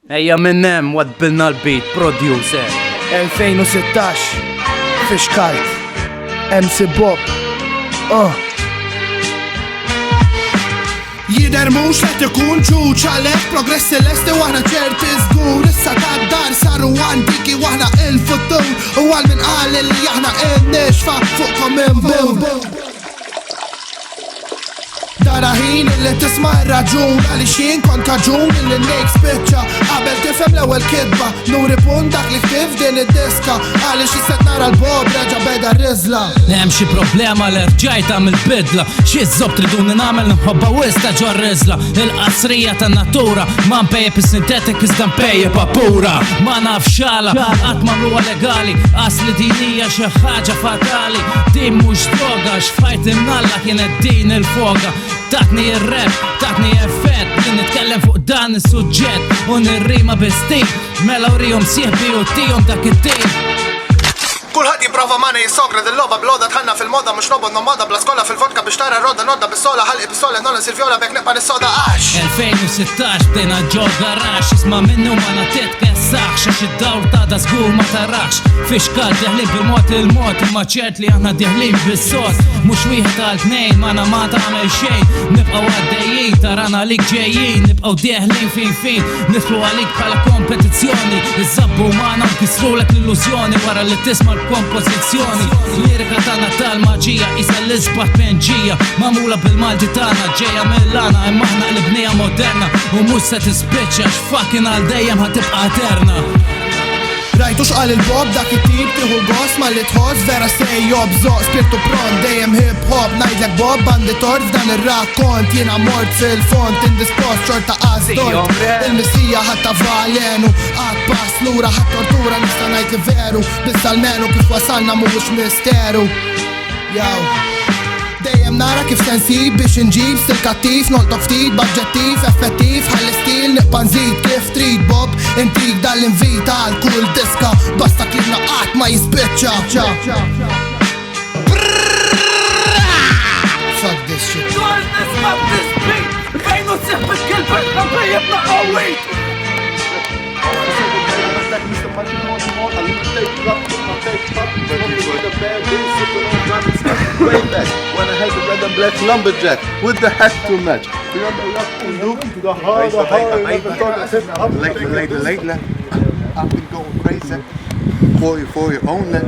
Ejja minnem what bilna l-beat producer 2016 Fish Kalt MC Bob Jider mux let ikun ċuċ għalek progress celeste u għahna ċerti zgur issa tad-dar saru għandiki u għahna il-futur u għal min għal li jahna il-nixfa fuqkom imbum Dara ħin illi tisma' ir-raġun għaliex jien kont kaġun illi nejk spiċċa qabel tifhem l-ewwel kidba nuri punt dak li ktif din id-diska għaliex isset nara l-bob reġa' beda r-riżla. Hemm xi problema li rġajt għamil bidla xi żobb triduni nagħmel nħobba wista ġo r-riżla il-qasrija tan-natura ma mpejjeb is-sintetik iżda mpejjeb pura ma naf xala qatt magħmluha legali asli din hija xi ħaġa fatali din mhux droga x'fajt imnalla kienet din il-foga Tatni il-rap, tatni effett li nitkellem fuq dan is-suġġett u nirrima bis-stil mela urihom sieħbi u tihom dak it-tim Kulħadd jipprova mani jisokra dil-logħba bloda tħanna fil-moda mhux nobod nomada bla skola fil-vodka biex tara rodda nodda bis-sola ħalqi bis-sola nola sirvjola bek neqpa nis-soda għax 2016 bdejna ġo garax isma' minnu ma natet kessax għax id-dawr tada żgur ma tarax Fish Kalt deħlin bil-mod il-mod imma ċert li aħna deħlin bis-sod mhux wieħed għal tnejn ma ma tagħmel xejn nibqgħu għaddejjin tarana lik ġejjin nibqgħu deħlin fin nidħlu għalik bħala kompetizzjoni iżabbu magħna nkissrulek l-illużjoni wara li tisma' l-kompożizzjoni lirika tagħna tal-maġija isa l-isbaħ penġija magħmula bil-Malti tagħna ġejja mill-lana imma aħna qlibnija moderna u mhux se tispiċċa x'fucking għal dejjem ħatibqa' eterna Rajtu xqal il-bob dak it-tip tieħu gost ma li tħoss vera sejjob zoq spirtu pron dejjem hip-hop ngħidlek Bob banditor f'dan ir-rakkont jiena mort fil-font indispost xorta qasdort il-missija ħatta valenu qatt pass lura ħadd tortura nista' ngħid li veru bissa l-menu kif wasalna mhuwiex misteru Jaw Dejjem nara kif sensib biex inġib stil kattiv noltok ftit b'aġġettiv effettiv ħalli stil nibqa' nżid kif trid Bob intik dal-invita għal kull diska basta klibna qatt ma jispiċċa Fuck this shit Dwar nisma' b'dis-beat fejn u sieħ bil-kilbek ħampejjebna qawwit Way back when I had the red and black lumberjack with the hat to match. Remember to the heart, lately, I've been going crazy for your own land.